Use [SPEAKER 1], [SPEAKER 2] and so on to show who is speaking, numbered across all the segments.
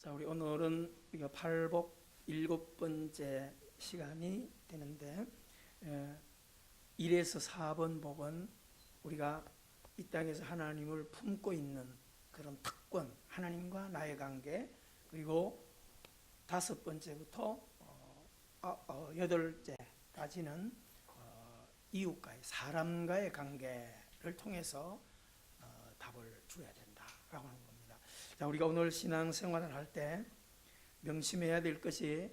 [SPEAKER 1] 자, 우리 오늘은 우리가 팔복 7번째 시간이 되는데 1에서 4번 복은 우리가 이 땅에서 하나님을 품고 있는 그런 특권, 하나님과 나의 관계, 그리고 5번째부터 8째까지는 이웃과의, 사람과의 관계를 통해서 답을 줘야 된다라고 하는 겁니다. 자, 우리가 오늘 신앙생활을 할 때 명심해야 될 것이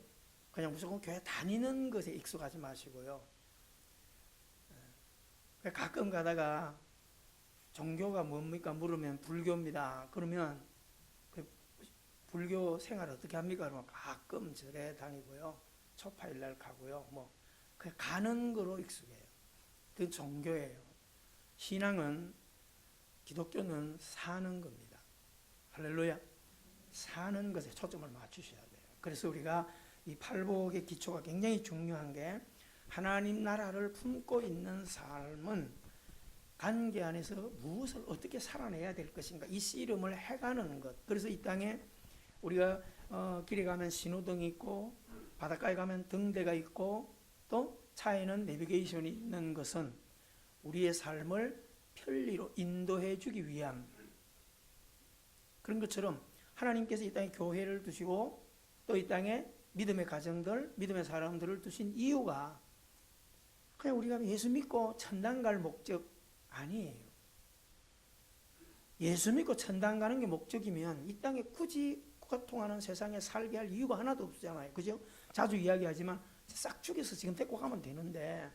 [SPEAKER 1] 그냥 무조건 교회 다니는 것에 익숙하지 마시고요. 가끔 가다가 종교가 뭡니까 물으면 불교입니다. 그러면 그 불교 생활 어떻게 합니까? 그러면 가끔 절에 다니고요. 초파일날 가고요. 그냥 가는 거로 익숙해요. 그건 종교예요. 신앙은, 기독교는 사는 겁니다. 할렐루야. 사는 것에 초점을 맞추셔야 돼요. 그래서 우리가 이 팔복의 기초가 굉장히 중요한 게, 하나님 나라를 품고 있는 삶은 관계 안에서 무엇을 어떻게 살아내야 될 것인가, 이 씨름을 해가는 것. 그래서 이 땅에 우리가 길에 가면 신호등이 있고 바닷가에 가면 등대가 있고 또 차에는 내비게이션이 있는 것은 우리의 삶을 편리로 인도해 주기 위한 그런 것처럼, 하나님께서 이 땅에 교회를 두시고 또 이 땅에 믿음의 가정들, 믿음의 사람들을 두신 이유가 그냥 우리가 예수 믿고 천당 갈 목적 아니에요. 예수 믿고 천당 가는 게 목적이면 이 땅에 굳이 고통하는 세상에 살게 할 이유가 하나도 없잖아요. 그죠? 자주 이야기하지만 싹 죽여서 지금 데리고 가면 되는데,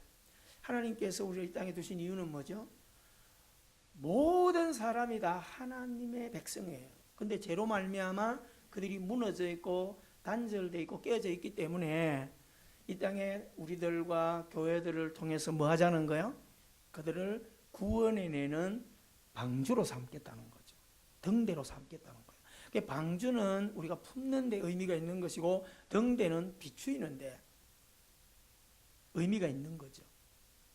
[SPEAKER 1] 하나님께서 우리를 이 땅에 두신 이유는 뭐죠? 모든 사람이 다 하나님의 백성이에요. 근데 죄로 말미암아 그들이 무너져 있고 단절되어 있고 깨어져 있기 때문에 이 땅에 우리들과 교회들을 통해서 뭐 하자는 거예요? 그들을 구원해내는 방주로 삼겠다는 거죠. 등대로 삼겠다는 거예요. 방주는 우리가 품는 데 의미가 있는 것이고, 등대는 비추이는 데 의미가 있는 거죠.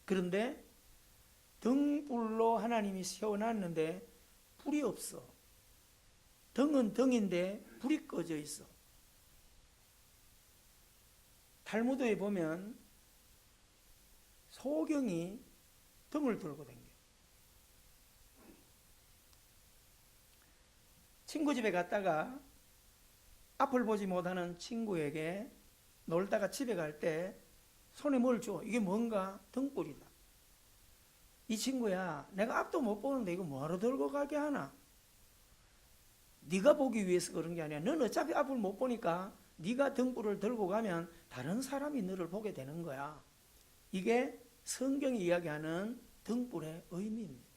[SPEAKER 1] 그런데 등불로 하나님이 세워놨는데 불이 없어. 등은 등인데 불이 꺼져 있어. 탈무드에 보면 소경이 등을 들고 다녀요. 친구 집에 갔다가 앞을 보지 못하는 친구에게 놀다가 집에 갈 때 손에 뭘 줘? 이게 뭔가? 등불이다. 이 친구야, 내가 앞도 못 보는데 이거 뭐하러 들고 가게 하나? 네가 보기 위해서 그런 게 아니야. 넌 어차피 앞을 못 보니까 네가 등불을 들고 가면 다른 사람이 너를 보게 되는 거야. 이게 성경이 이야기하는 등불의 의미입니다.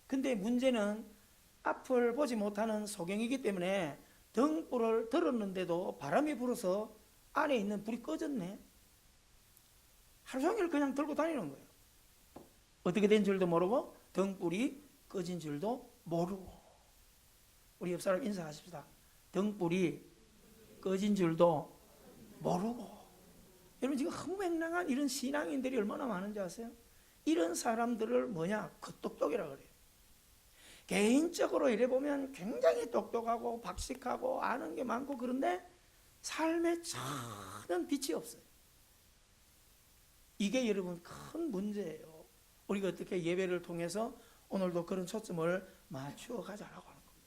[SPEAKER 1] 근데 문제는 앞을 보지 못하는 소경이기 때문에 등불을 들었는데도 바람이 불어서 안에 있는 불이 꺼졌네. 하루 종일 그냥 들고 다니는 거예요. 어떻게 된 줄도 모르고 등불이 꺼진 줄도 모르고. 우리 옆 사람 인사하십시다. 등불이 꺼진 줄도 모르고. 여러분, 지금 허무맹랑한 이런 신앙인들이 얼마나 많은지 아세요? 이런 사람들을 뭐냐? 겉똑똑이라 그래요. 개인적으로 이래 보면 굉장히 똑똑하고 박식하고 아는 게 많고, 그런데 삶에 전혀 빛이 없어요. 이게 여러분 큰 문제예요. 우리가 어떻게 예배를 통해서 오늘도 그런 초점을 맞추어 가자라고 하는 겁니다.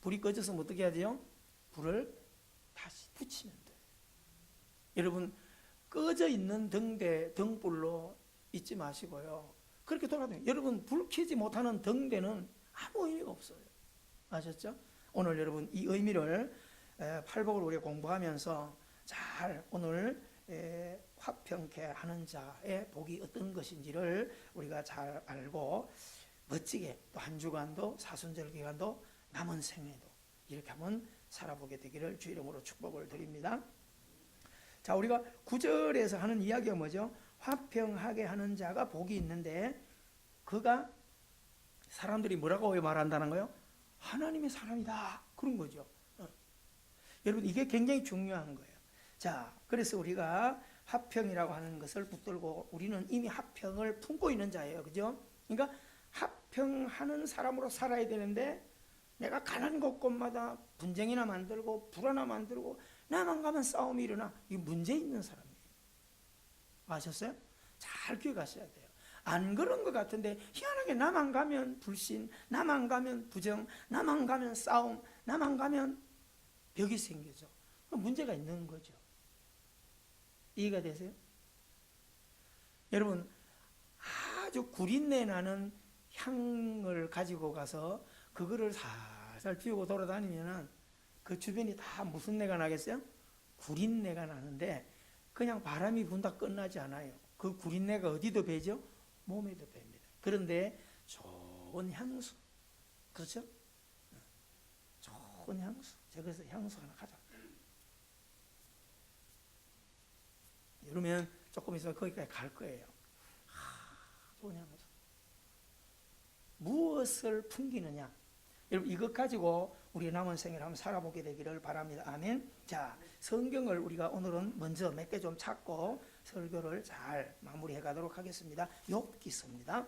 [SPEAKER 1] 불이 꺼져서 어떻게 해야 돼요? 불을 다시 붙이면 돼요. 여러분, 꺼져 있는 등불로 있지 마시고요. 그렇게 돌아다녀요. 여러분, 불 켜지 못하는 등대는 아무 의미가 없어요. 아셨죠? 오늘 여러분 이 의미를 팔복을 우리가 공부하면서 잘 오늘 화평케 하는 자의 복이 어떤 것인지를 우리가 잘 알고 멋지게 또 한 주간도, 사순절 기간도, 남은 생애도 이렇게 한번 살아보게 되기를 주 이름으로 축복을 드립니다. 자, 우리가 9절에서 하는 이야기가 뭐죠? 화평하게 하는 자가 복이 있는데, 그가 사람들이 뭐라고 말한다는 거예요? 하나님의 사람이다, 그런 거죠. 여러분, 이게 굉장히 중요한 거예요. 자, 그래서 우리가 화평이라고 하는 것을 붙들고 우리는 이미 화평을 품고 있는 자예요. 그죠? 그러니까 화평하는 사람으로 살아야 되는데 내가 가는 곳곳마다 분쟁이나 만들고 불화나 만들고 나만 가면 싸움이 일어나. 이 문제 있는 사람이에요. 아셨어요? 잘 기억하셔야 돼요. 안 그런 것 같은데 희한하게 나만 가면 불신, 나만 가면 부정, 나만 가면 싸움, 나만 가면 벽이 생겨져. 문제가 있는 거죠. 이해가 되세요? 여러분, 아주 구린내 나는 향을 가지고 가서 그거를 살살 피우고 돌아다니면은 그 주변이 다 무슨 내가 나겠어요? 구린내가 나는데 그냥 바람이 분다 끝나지 않아요. 그 구린내가 어디도 배죠? 몸에도 뵱니다. 그런데 좋은 향수, 그렇죠? 좋은 향수. 제가 그래서 향수 하나 가져. 이러면 조금 있으면 거기까지 갈 거예요. 좋은 향수. 무엇을 풍기느냐? 여러분, 이것 가지고 우리 남은 생을 한번 살아보게 되기를 바랍니다. 아멘. 자, 성경을 우리가 오늘은 먼저 몇 개 좀 찾고 설교를 잘 마무리해 가도록 하겠습니다. 욥기서입니다.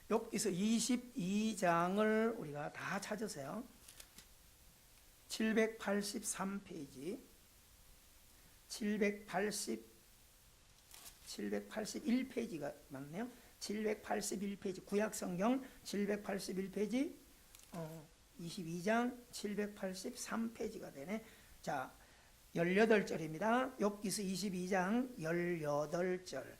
[SPEAKER 1] 욥기서 22장을 우리가 다 찾으세요. 783페이지, 781페이지가 맞네요. 781페이지, 구약성경 781페이지, 22장 783페이지가 되네. 자, 18절입니다. 욥기서 22장 18절.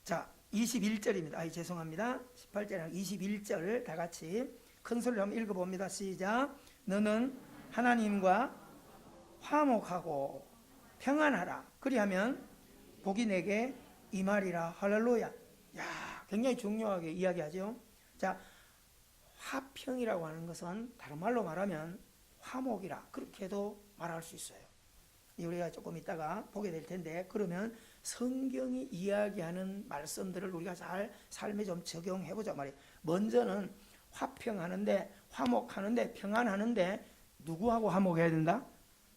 [SPEAKER 1] 자, 21절입니다. 죄송합니다. 18절이랑 21절 다 같이 큰 소리로 한번 읽어봅니다. 시작. 너는 하나님과 화목하고 평안하라. 그리하면 복이 내게 임하리라. 할렐루야. 야, 굉장히 중요하게 이야기하죠. 자, 화평이라고 하는 것은 다른 말로 말하면 화목이라 그렇게도 말할 수 있어요. 우리가 조금 이따가 보게 될 텐데, 그러면 성경이 이야기하는 말씀들을 우리가 잘 삶에 좀 적용해 보자 말이에요. 먼저는 화평하는데, 화목하는데, 평안하는데 누구하고 화목해야 된다?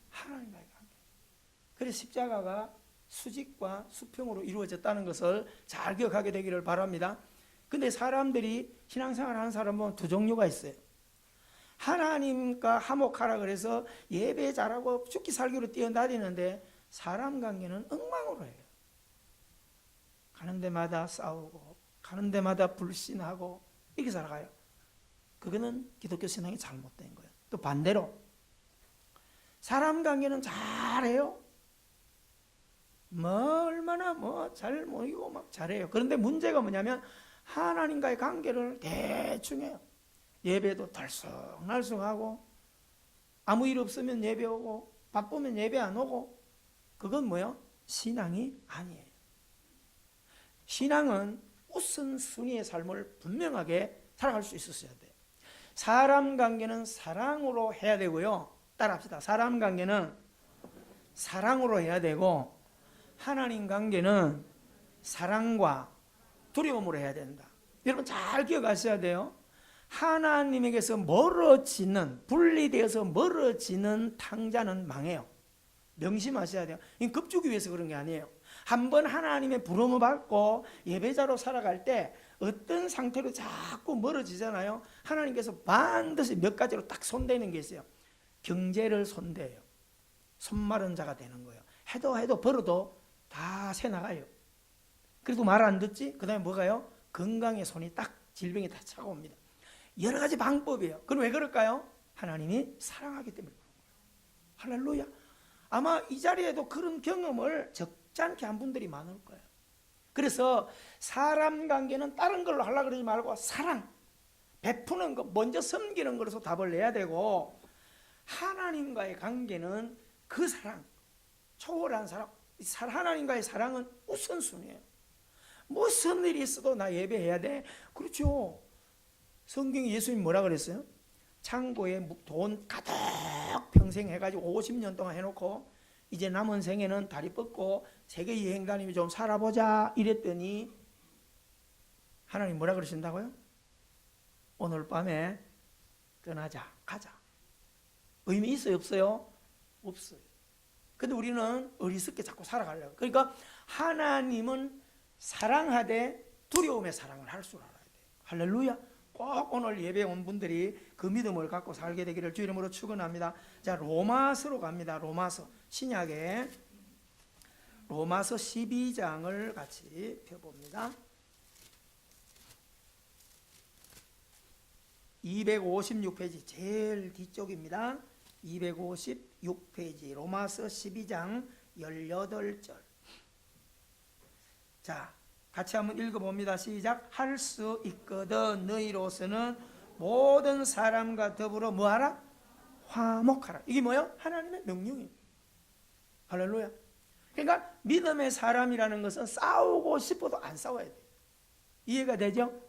[SPEAKER 1] 하나님과의 관계. 그래서 십자가가 수직과 수평으로 이루어졌다는 것을 잘 기억하게 되기를 바랍니다. 근데 사람들이 신앙생활 하는 사람은 두 종류가 있어요. 하나님과 화목하라 그래서 예배 잘하고 죽기 살기로 뛰어다니는데 사람 관계는 엉망으로 해요. 가는 데마다 싸우고 가는 데마다 불신하고 이렇게 살아가요. 그거는 기독교 신앙이 잘못된 거예요. 또 반대로 사람 관계는 잘해요. 얼마나 잘 모이고 막 잘해요. 그런데 문제가 뭐냐면 하나님과의 관계를 대충 해요. 예배도 덜쑥날쑥하고 아무 일 없으면 예배 오고 바쁘면 예배 안 오고, 그건 뭐예요? 신앙이 아니에요. 신앙은 우선순위의 삶을 분명하게 살아갈 수 있었어야 돼요. 사람 관계는 사랑으로 해야 되고요. 따라합시다. 사람 관계는 사랑으로 해야 되고 하나님 관계는 사랑과 두려움으로 해야 된다. 여러분 잘 기억하셔야 돼요. 하나님에게서 멀어지는, 분리되어서 멀어지는 탕자는 망해요. 명심하셔야 돼요. 이건 급주기 위해서 그런 게 아니에요. 한번 하나님의 부름을 받고 예배자로 살아갈 때 어떤 상태로 자꾸 멀어지잖아요. 하나님께서 반드시 몇 가지로 딱 손대는 게 있어요. 경제를 손대요. 손마른 자가 되는 거예요. 해도 벌어도 다 새나가요. 그래도 말 안 듣지? 그 다음에 뭐가요? 건강에 손이 딱 질병이 다 차가옵니다. 여러 가지 방법이에요. 그럼 왜 그럴까요? 하나님이 사랑하기 때문에 그런 거예요. 할렐루야. 아마 이 자리에도 그런 경험을 적잖게 한 분들이 많을 거예요. 그래서 사람 관계는 다른 걸로 하려고 그러지 말고 사랑, 베푸는 거, 먼저 섬기는 것으로 답을 내야 되고, 하나님과의 관계는 그 사랑, 초월한 사랑, 하나님과의 사랑은 우선순위예요. 무슨 일이 있어도 나 예배해야 돼. 그렇죠. 성경에 예수님 뭐라 그랬어요? 창고에 돈 가득 평생 해가지고 50년 동안 해놓고 이제 남은 생에는 다리 뻗고 세계 여행 다니며 좀 살아보자 이랬더니 하나님 뭐라 그러신다고요? 오늘 밤에 떠나자, 가자. 의미 있어요, 없어요? 없어요. 근데 우리는 어리석게 자꾸 살아가려고. 그러니까 하나님은 사랑하되 두려움의 사랑을 할 줄 알아야 돼요. 할렐루야. 꼭 오늘 예배 온 분들이 그 믿음을 갖고 살게 되기를 주 이름으로 축원합니다. 자, 로마서로 갑니다. 로마서 신약에 로마서 12장을 같이 펴봅니다. 256페이지 제일 뒤쪽입니다. 256페이지 로마서 12장 18절. 자, 같이 한번 읽어봅니다. 시작. 할 수 있거든 너희로서는 모든 사람과 더불어 뭐하라? 화목하라. 이게 뭐예요? 하나님의 명령이에요. 할렐루야. 그러니까 믿음의 사람이라는 것은 싸우고 싶어도 안 싸워야 돼요. 이해가 되죠?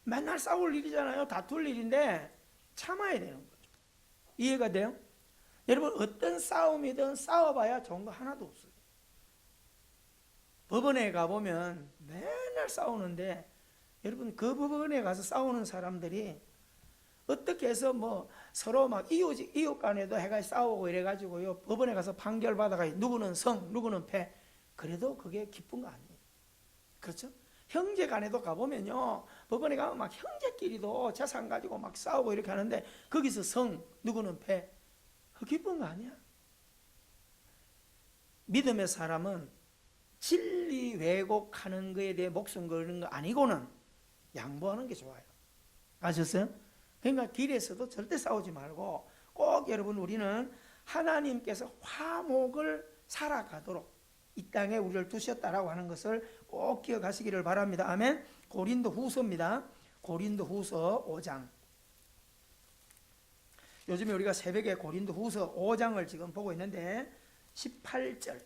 [SPEAKER 1] 맨날 싸울 일이잖아요. 다툴 일인데 참아야 되는 거죠. 이해가 돼요? 여러분, 어떤 싸움이든 싸워봐야 좋은 거 하나도 없어요. 법원에 가보면 맨날 싸우는데, 여러분, 그 법원에 가서 싸우는 사람들이 어떻게 해서 뭐 서로 막 이웃 간에도 해가 싸우고 이래가지고요, 법원에 가서 판결 받아가 누구는 성, 누구는 패. 그래도 그게 기쁜 거 아니에요. 그렇죠? 형제 간에도 가보면요, 법원에 가면 막 형제끼리도 재산 가지고 막 싸우고 이렇게 하는데, 거기서 성, 누구는 패. 그 기쁜 거 아니야. 믿음의 사람은 진리 왜곡하는 거에 대해 목숨 걸는 거 아니고는 양보하는 게 좋아요. 아셨어요? 그러니까 길에서도 절대 싸우지 말고 꼭 여러분, 우리는 하나님께서 화목을 살아가도록 이 땅에 우리를 두셨다라고 하는 것을 꼭 기억하시기를 바랍니다. 아멘. 고린도 후서입니다. 고린도 후서 5장. 요즘에 우리가 새벽에 고린도 후서 5장을 지금 보고 있는데 18절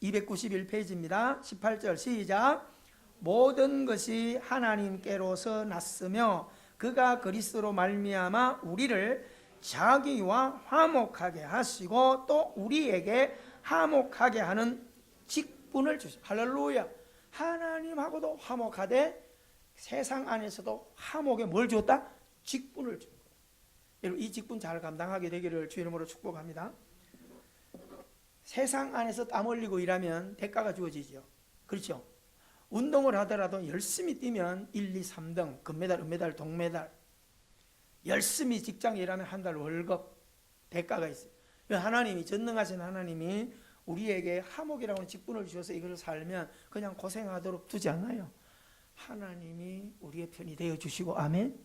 [SPEAKER 1] 291페이지입니다. 18절 시작. 모든 것이 하나님께로서 났으며 그가 그리스도로 말미암아 우리를 자기와 화목하게 하시고 또 우리에게 화목하게 하는 직분을 주시오. 할렐루야. 하나님하고도 화목하되 세상 안에서도 화목에 뭘 줬다? 직분을 준 거예요. 여러분, 이 직분 잘 감당하게 되기를 주 이름으로 축복합니다. 세상 안에서 땀 흘리고 일하면 대가가 주어지죠. 그렇죠? 운동을 하더라도 열심히 뛰면 1, 2, 3등, 금메달, 은메달, 동메달. 열심히 직장에 일하면 한 달 월급, 대가가 있어요. 하나님이, 전능하신 하나님이 우리에게 화목이라고 하는 직분을 주셔서 이걸 살면 그냥 고생하도록 두지 않아요. 하나님이 우리의 편이 되어주시고, 아멘.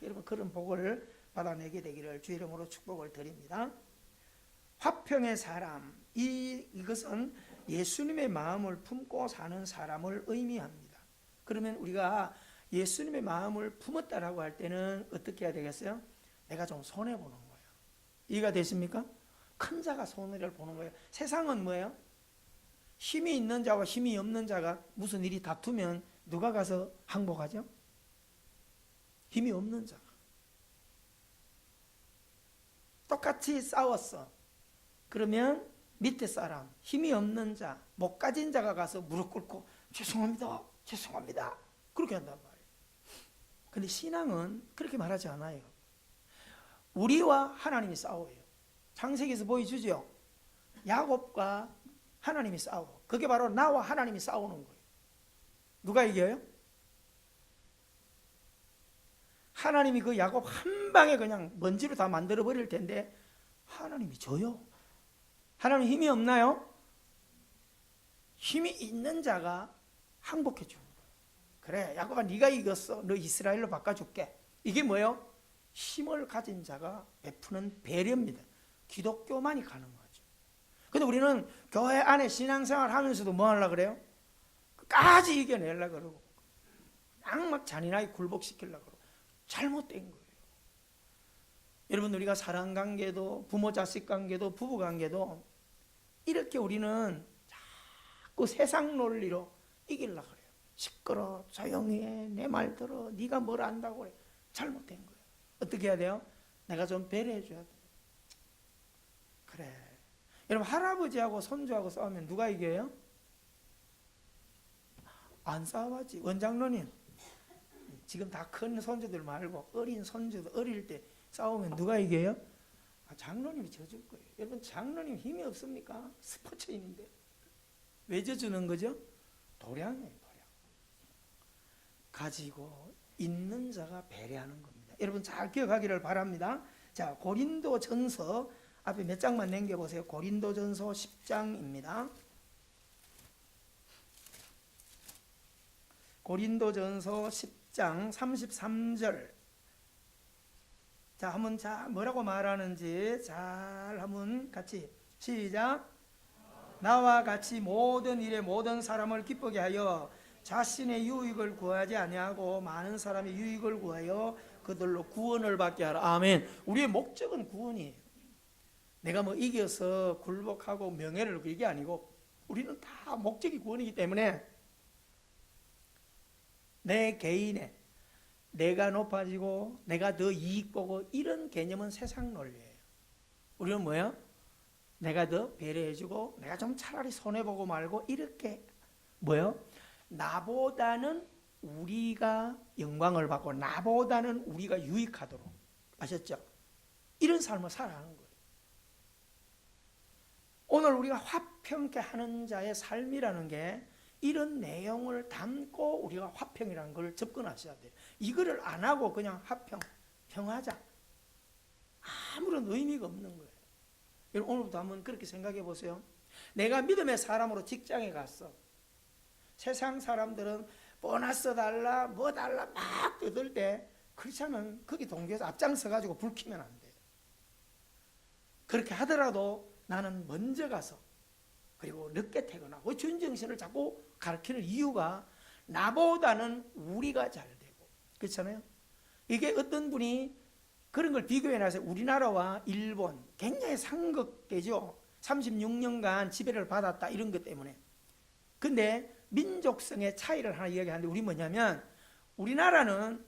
[SPEAKER 1] 여러분, 그런 복을 받아내게 되기를 주 이름으로 축복을 드립니다. 화평의 사람, 이것은 예수님의 마음을 품고 사는 사람을 의미합니다. 그러면 우리가 예수님의 마음을 품었다라고 할 때는 어떻게 해야 되겠어요? 내가 좀 손해보는 거예요. 이해가 되십니까? 큰 자가 손해를 보는 거예요. 세상은 뭐예요? 힘이 있는 자와 힘이 없는 자가 무슨 일이 다투면 누가 가서 항복하죠? 힘이 없는 자가. 똑같이 싸웠어. 그러면 밑에 사람, 힘이 없는 자, 못 가진 자가 가서 무릎 꿇고 죄송합니다, 죄송합니다, 그렇게 한단 말이에요. 근데 신앙은 그렇게 말하지 않아요. 우리와 하나님이 싸워요. 창세기에서 보여주죠. 야곱과 하나님이 싸워. 그게 바로 나와 하나님이 싸우는 거예요. 누가 이겨요? 하나님이 그 야곱 한 방에 그냥 먼지로 다 만들어 버릴 텐데 하나님이 져요. 하나님 힘이 없나요? 힘이 있는 자가 항복해 주는 거예요. 그래, 야곱아, 네가 이겼어. 너 이스라엘로 바꿔줄게. 이게 뭐예요? 힘을 가진 자가 베푸는 배려입니다. 기독교만이 가는 거죠. 근데 우리는 교회 안에 신앙생활 하면서도 뭐 하려고 그래요? 끝까지 이겨내려고 그러고 그냥 막 잔인하게 굴복시키려고 그러고 잘못된 거예요. 여러분, 우리가 사랑관계도, 부모 자식 관계도, 부부 관계도 이렇게 우리는 자꾸 세상 논리로 이기려고 그래요. 시끄러, 조용히 해, 내 말 들어, 네가 뭘 안다고 그래. 잘못된 거예요. 어떻게 해야 돼요? 내가 좀 배려해 줘야 돼요. 그래. 여러분, 할아버지하고 손주하고 싸우면 누가 이겨요? 안 싸워야지. 원장로님, 지금 다 큰 손주들 말고 어린 손주들 어릴 때 싸우면 누가 이겨요? 장로님이 져줄 거예요. 여러분 장로님 힘이 없습니까? 스포츠인인데 왜 져주는 거죠? 도량이에요. 도량. 가지고 있는 자가 배려하는 겁니다. 여러분 잘 기억하기를 바랍니다. 자, 고린도전서 앞에 몇 장만 남겨보세요. 고린도전서 10장입니다. 고린도전서 10장 33절. 자, 한번 뭐라고 말하는지 잘 한번 같이 시작. 나와 같이 모든 일에 모든 사람을 기쁘게 하여 자신의 유익을 구하지 아니하고 많은 사람의 유익을 구하여 그들로 구원을 받게 하라. 아멘. 우리의 목적은 구원이에요. 내가 뭐 이겨서 굴복하고 명예를 얻고 이게 아니고 우리는 다 목적이 구원이기 때문에 내 개인의 내가 높아지고 내가 더 이익 보고 이런 개념은 세상 논리예요. 우리는 뭐예요? 내가 더 배려해주고 내가 좀 차라리 손해보고 말고 이렇게 뭐예요? 나보다는 우리가 영광을 받고 나보다는 우리가 유익하도록 아셨죠? 이런 삶을 살아가는 거예요. 오늘 우리가 화평케 하는 자의 삶이라는 게 이런 내용을 담고 우리가 화평이라는 걸 접근하셔야 돼요. 이거를 안 하고 그냥 화평, 평하자. 아무런 의미가 없는 거예요. 여러분 오늘부터 한번 그렇게 생각해 보세요. 내가 믿음의 사람으로 직장에 갔어. 세상 사람들은 보너스 달라 뭐 달라 막 떠들 때 크리스찬은 거기 동교에서 앞장서 가지고 불 켜면 안 돼요. 그렇게 하더라도 나는 먼저 가서 그리고 늦게 퇴근하고 준정신을 자꾸 가르치는 이유가 나보다는 우리가 잘 되고 그렇잖아요. 이게 어떤 분이 그런 걸 비교해 놔서 우리나라와 일본 굉장히 상극되죠. 36년간 지배를 받았다 이런 것 때문에. 근데 민족성의 차이를 하나 이야기하는데 우리 뭐냐면 우리나라는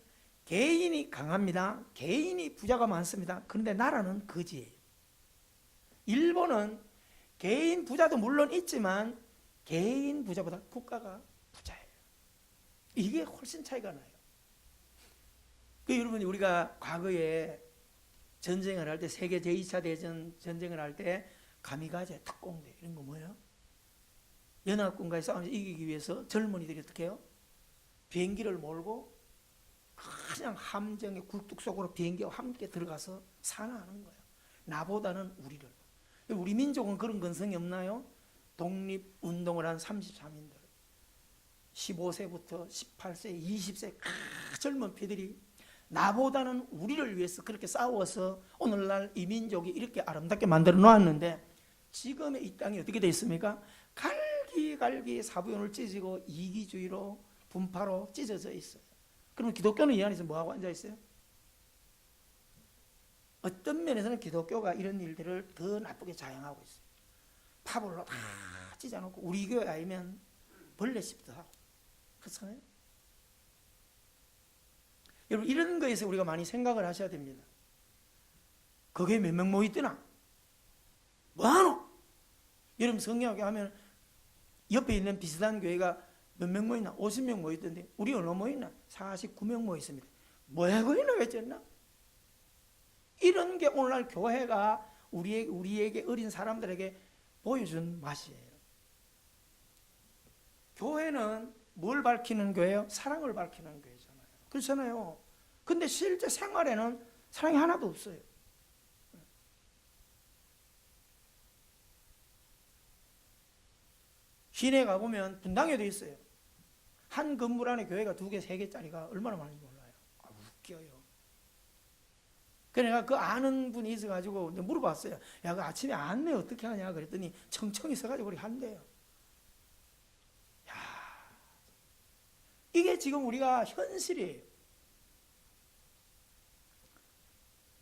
[SPEAKER 1] 개인이 강합니다. 개인이 부자가 많습니다. 그런데 나라는 거지예요. 일본은 개인 부자도 물론 있지만 개인 부자보다 국가가 부자예요. 이게 훨씬 차이가 나요. 여러분이 우리가 과거에 전쟁을 할 때 세계 제2차 대전 전쟁을 할 때 가미가제, 특공대 이런 거 뭐예요? 연합군과의 싸움에서 이기기 위해서 젊은이들이 어떻게 해요? 비행기를 몰고 그냥 함정의 굴뚝 속으로 비행기와 함께 들어가서 산화하는 거예요. 나보다는 우리를. 우리 민족은 그런 근성이 없나요? 독립운동을 한 33인들 15세부터 18세, 20세 젊은 피들이 나보다는 우리를 위해서 그렇게 싸워서 오늘날 이 민족이 이렇게 아름답게 만들어 놓았는데 지금의 이 땅이 어떻게 되어 있습니까? 갈기갈기 사부연을 찢고 이기주의로 분파로 찢어져 있어요. 그러면 기독교는 이 안에서 뭐하고 앉아 있어요? 어떤 면에서는 기독교가 이런 일들을 더 나쁘게 자행하고 있어요. 파벌로 다 찢어놓고 우리 교회 아니면 벌레 씹도 하고 그렇잖아요. 여러분 이런 거에서 우리가 많이 생각을 하셔야 됩니다. 거기에 몇 명 모이더나? 뭐하노? 여러분 성경학교 하면 옆에 있는 비슷한 교회가 몇 명 모이나? 50명 모였던데 우리 얼마 모이나? 49명 모였습니다. 뭐하고 있나 왜졌나? 이런 게 오늘날 교회가 우리에게 어린 사람들에게 보여준 맛이에요. 교회는 뭘 밝히는 교회예요? 사랑을 밝히는 교회잖아요. 그렇잖아요. 근데 실제 생활에는 사랑이 하나도 없어요. 시내 가보면 분당에도 있어요. 한 건물 안에 교회가 2개, 3개짜리가 얼마나 많은지 몰라요. 웃겨요. 그러니까 그 아는 분이 있어가지고 물어봤어요. 야, 그 아침에 안내 어떻게 하냐? 그랬더니 청청이 있어가지고 우리 한대요. 야, 이게 지금 우리가 현실이에요.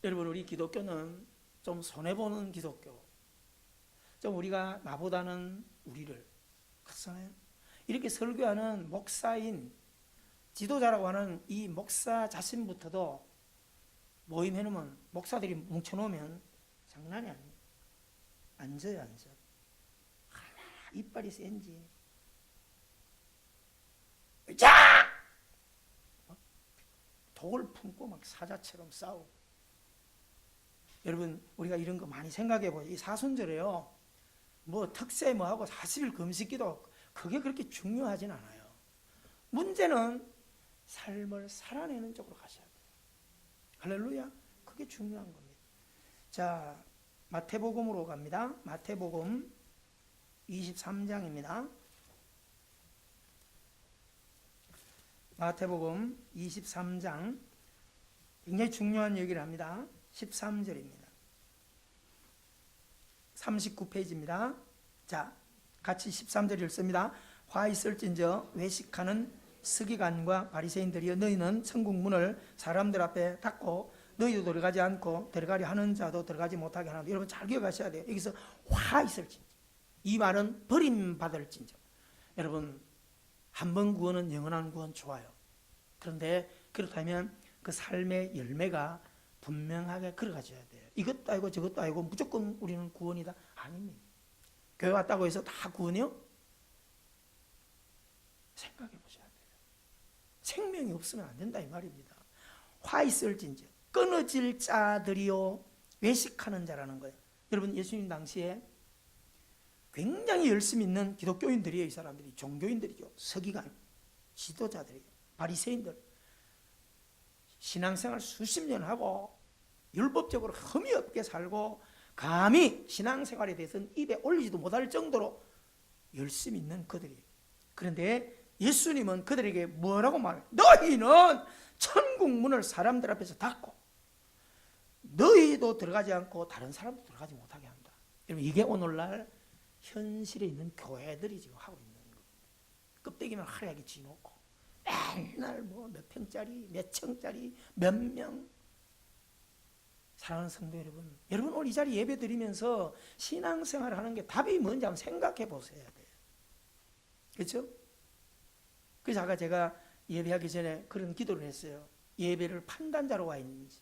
[SPEAKER 1] 여러분, 우리 기독교는 좀 손해보는 기독교. 좀 우리가 나보다는 우리를. 그렇잖아요. 이렇게 설교하는 목사인, 지도자라고 하는 이 목사 자신부터도 모임 해놓으면 목사들이 뭉쳐놓으면 장난이 아니에요. 앉아요, 앉아. 이빨이 센지. 자! 독을 품고 막 사자처럼 싸우고. 여러분 우리가 이런 거 많이 생각해 보죠. 이 사순절에요 뭐 특세 뭐하고 40일 금식기도 그게 그렇게 중요하진 않아요. 문제는 삶을 살아내는 쪽으로 가셔야 돼요. 할렐루야. 그게 중요한 겁니다. 자, 마태복음으로 갑니다. 마태복음 23장입니다. 마태복음 23장 굉장히 중요한 얘기를 합니다. 13절입니다. 39페이지입니다. 자, 같이 13절 읽습니다. 화 있을진저 외식하는 서기관과 바리새인들이여 너희는 천국 문을 사람들 앞에 닫고 너희도 들어가지 않고 들어가려 하는 자도 들어가지 못하게 하나. 여러분 잘 기억하셔야 돼요. 여기서 화 있을진저, 이 말은 버림받을진저. 여러분 한 번 구원은 영원한 구원 좋아요. 그런데 그렇다면 그 삶의 열매가 분명하게 걸어가져야 돼요. 이것도 아니고 저것도 아니고 무조건 우리는 구원이다. 아닙니다. 교회 왔다고 해서 다 구원이요? 생각해 보셔야 돼요. 생명이 없으면 안 된다 이 말입니다. 화 있을진저 끊어질 자들이요 외식하는 자라는 거예요. 여러분 예수님 당시에 굉장히 열심히 있는 기독교인들이에요. 이 사람들이 종교인들이죠. 서기관, 지도자들이에요. 바리새인들 신앙생활 수십 년 하고 율법적으로 흠이 없게 살고 감히 신앙생활에 대해서는 입에 올리지도 못할 정도로 열심히 있는 그들이에요. 그런데 예수님은 그들에게 뭐라고 말해요? 너희는 천국 문을 사람들 앞에서 닫고 너희도 들어가지 않고 다른 사람도 들어가지 못하게 한다. 여러분 이게 오늘날 현실에 있는 교회들이 지금 하고 있는 겁니다. 껍데기만 화려하게 지놓고 맨날 뭐 몇 평짜리 몇 층짜리 몇 명. 사랑하는 성도 여러분, 여러분 오늘 이 자리 예배 드리면서 신앙생활을 하는 게 답이 뭔지 한번 생각해 보셔야 돼요. 그렇죠? 그래서 아까 제가 예배하기 전에 그런 기도를 했어요. 예배를 판단자로 와 있는지,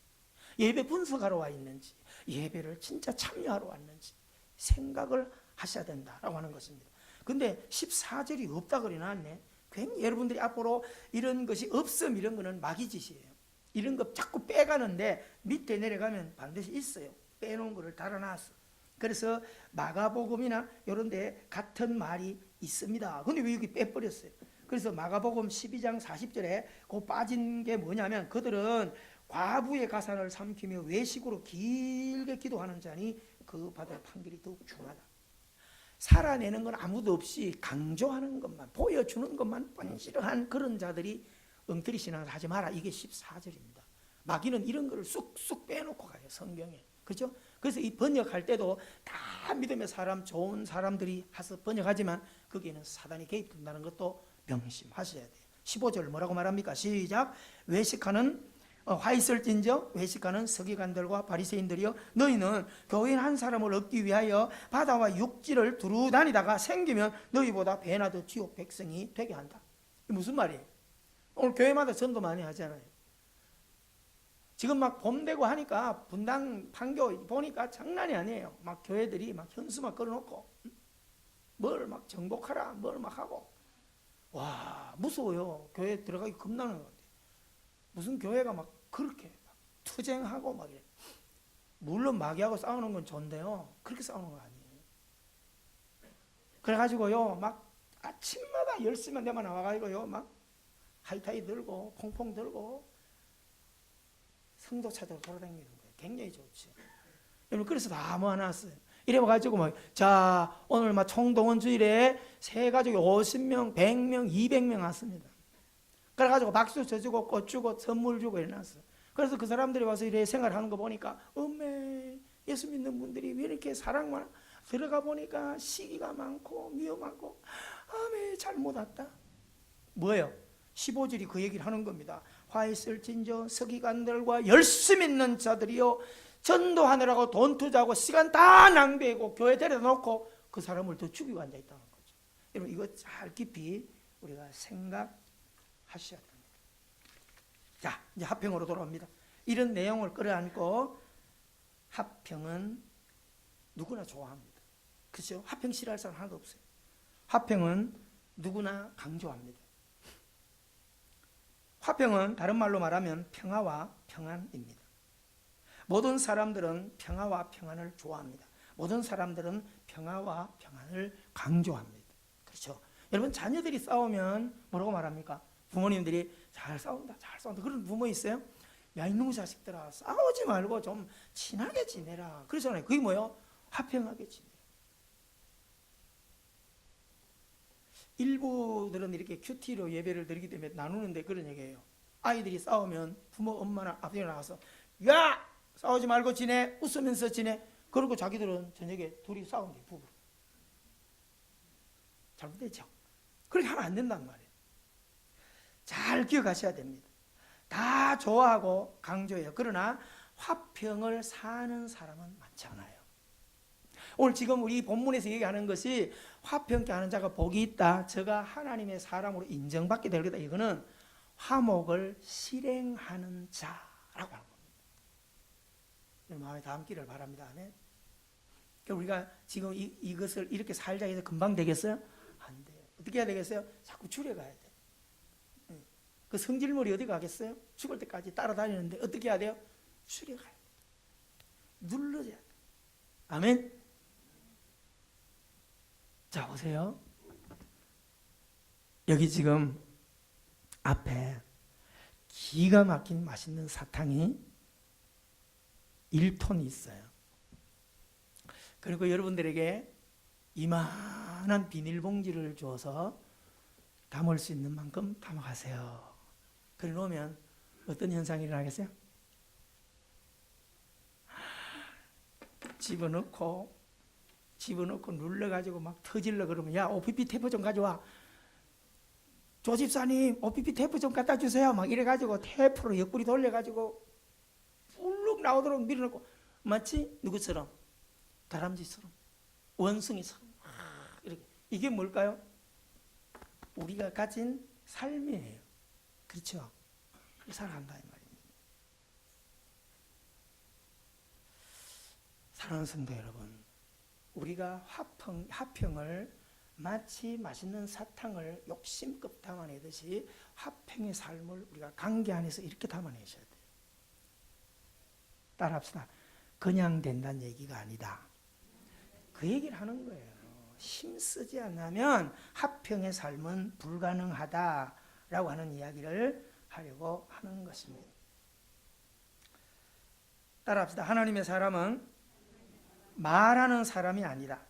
[SPEAKER 1] 예배 분석하러 와 있는지, 예배를 진짜 참여하러 왔는지 생각을 하셔야 된다라고 하는 것입니다. 근데 14절이 없다 그래 놨네. 괜히 여러분들이 앞으로 이런 것이 없음 이런 거는 마귀짓이에요. 이런 거 자꾸 빼가는데 밑에 내려가면 반드시 있어요. 빼놓은 거를 달아놨어. 그래서 마가복음이나 이런 데 같은 말이 있습니다. 근데 왜 여기 빼버렸어요? 그래서 마가복음 12장 40절에 그 빠진 게 뭐냐면 그들은 과부의 가산을 삼키며 외식으로 길게 기도하는 자니 그 받을 판결이 더욱 중하다. 살아내는 건 아무도 없이 강조하는 것만 보여주는 것만 뻔시러한 그런 자들이 엉터리 신앙을 하지 마라. 이게 14절입니다. 마귀는 이런 거를 쑥쑥 빼놓고 가요. 성경에. 그죠? 그래서 이 번역할 때도 다 믿음의 사람 좋은 사람들이 해서 번역하지만 거기에는 사단이 개입된다는 것도 명심하셔야 돼요. 15절 뭐라고 말합니까? 시작. 외식하는 화 있을진저 외식하는 서기관들과 바리새인들이여 너희는 교인 한 사람을 얻기 위하여 바다와 육지를 두루 다니다가 생기면 너희보다 배나 더 지옥 백성이 되게 한다. 이게 무슨 말이에요? 오늘 교회마다 전도 많이 하잖아요. 지금 막 봄 되고 하니까 분당 판교 보니까 장난이 아니에요. 막 교회들이 막 현수막 걸어놓고 뭘 막 정복하라 뭘 막 하고 와 무서워요. 교회 들어가기 겁나는 것 같아요. 무슨 교회가 막 그렇게 막 투쟁하고 막 이래. 물론 마귀하고 싸우는 건 좋은데요. 그렇게 싸우는 거 아니에요. 그래가지고요 막 아침마다 10시만 되면 나와가지고요 막 하이타이 들고 퐁퐁 들고 성도 찾아서 돌아다니는 거예요. 굉장히 좋죠. 여러분 그래서 다 모아놨어요. 이래가지고 막 자 오늘 막 총동원 주일에 세 가족이 50명, 100명, 200명 왔습니다. 그래가지고 박수 쳐주고 꽃 주고 선물 주고 이래놨어. 그래서 그 사람들이 와서 이래 생활하는 거 보니까 엄매 예수 믿는 분들이 왜 이렇게 사랑만 들어가 보니까 시기가 많고 위험하고 아메 잘못 왔다. 뭐예요? 15절이 그 얘기를 하는 겁니다. 화 있을진저 서기관들과 열심히 있는 자들이요 전도하느라고 돈 투자하고 시간 다 낭비하고 교회 데려다 놓고 그 사람을 더 죽이고 앉아있다는 거죠. 여러분 이거 잘 깊이 우리가 생각하셔야 됩니다. 자 이제 화평으로 돌아옵니다. 이런 내용을 끌어안고 화평은 누구나 좋아합니다. 그렇죠? 화평 싫어할 사람 하나도 없어요. 화평은 누구나 강조합니다. 화평은 다른 말로 말하면 평화와 평안입니다. 모든 사람들은 평화와 평안을 좋아합니다. 모든 사람들은 평화와 평안을 강조합니다. 그렇죠? 여러분, 자녀들이 싸우면 뭐라고 말합니까? 부모님들이 잘 싸운다, 잘 싸운다. 그런 부모 있어요? 야, 이놈의 자식들아, 싸우지 말고 좀 친하게 지내라. 그러잖아요. 그게 뭐예요? 화평하게 지내라. 일부들은 이렇게 큐티로 예배를 드리기 때문에 나누는데 그런 얘기예요. 아이들이 싸우면 부모, 엄마나 아버지가 나와서 야! 싸우지 말고 지내. 웃으면서 지내. 그러고 자기들은 저녁에 둘이 싸운대, 부부. 잘못됐죠? 그렇게 하면 안 된단 말이에요. 잘 기억하셔야 됩니다. 다 좋아하고 강조해요. 그러나 화평을 사는 사람은 많지 않아요. 오늘 지금 우리 본문에서 얘기하는 것이 화평케 하는 자가 복이 있다. 저가 하나님의 사람으로 인정받게 될 거다. 이거는 화목을 실행하는 자라고 하는 겁니다. 마음에 담기를 바랍니다. 아멘. 우리가 지금 이것을 이렇게 살자 해서 금방 되겠어요? 안 돼요. 어떻게 해야 되겠어요? 자꾸 줄여가야 돼. 그 성질머리 어디 가겠어요? 죽을 때까지 따라다니는데 어떻게 해야 돼요? 줄여가야 돼. 눌러줘야 돼. 아멘. 자, 보세요. 여기 지금 앞에 기가 막힌 맛있는 사탕이 1톤 있어요. 그리고 여러분들에게 이만한 비닐봉지를 줘서 담을 수 있는 만큼 담아가세요. 그래 놓으면 어떤 현상이 일어나겠어요? 집어넣고 눌러가지고 막 터질러 그러면 야, OPP 테이프 좀 가져와. 조집사님, OPP 테이프 좀 갖다 주세요. 막 이래가지고 테이프로 옆구리 돌려가지고 불룩 나오도록 밀어넣고, 마치 누구처럼? 다람쥐처럼, 원숭이처럼. 이렇게. 이게 뭘까요? 우리가 가진 삶이에요. 그렇죠? 그렇게 살아간다 이 말입니다. 사랑하는 성도 여러분, 우리가 화평을 마치 맛있는 사탕을 욕심껏 담아내듯이 화평의 삶을 우리가 관계 안에서 이렇게 담아내셔야 돼요. 따라합시다. 그냥 된다는 얘기가 아니다. 그 얘기를 하는 거예요. 힘쓰지 않으면 화평의 삶은 불가능하다라고 하는 이야기를 하려고 하는 것입니다. 따라합시다. 하나님의 사람은 말하는 사람이 아니라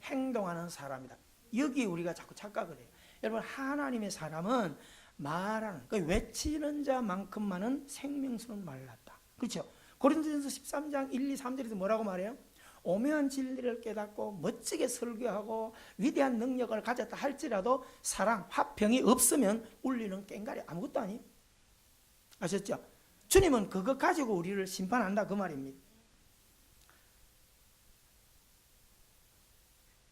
[SPEAKER 1] 행동하는 사람이다. 여기 우리가 자꾸 착각을 해요. 여러분, 하나님의 사람은 말하는, 그러니까 외치는 자만큼만은 생명수는 말랐다. 그렇죠? 고린도전서 13장 1, 2, 3절에서 뭐라고 말해요? 오묘한 진리를 깨닫고 멋지게 설교하고 위대한 능력을 가졌다 할지라도 사랑, 화평이 없으면 울리는 꽹과리 아무것도 아니에요. 아셨죠? 주님은 그거 가지고 우리를 심판한다 그 말입니다.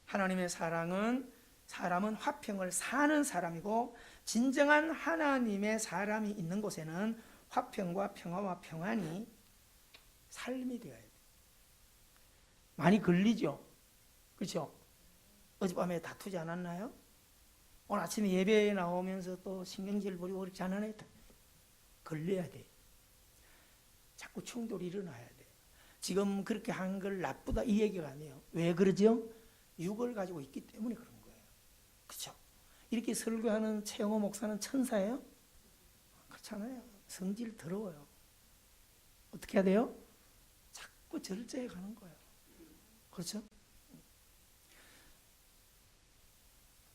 [SPEAKER 1] 하나님의 사람은 화평을 사는 사람이고, 진정한 하나님의 사람이 있는 곳에는 화평과 평화와 평안이 삶이 되어야 돼요. 많이 걸리죠? 그렇죠? 어젯밤에 다투지 않았나요? 오늘 아침에 예배에 나오면서 또 신경질 부리고 그렇지 않았나요? 걸려야 돼요. 자꾸 충돌이 일어나야 돼요. 지금 그렇게 한 걸 나쁘다 이 얘기가 아니에요. 왜 그러죠? 육을 가지고 있기 때문에 그런 거예요. 그렇죠? 이렇게 설교하는 최영호 목사는 천사예요? 그렇잖아요. 성질 더러워요. 어떻게 해야 돼요? 자꾸 절제해 가는 거예요. 그렇죠?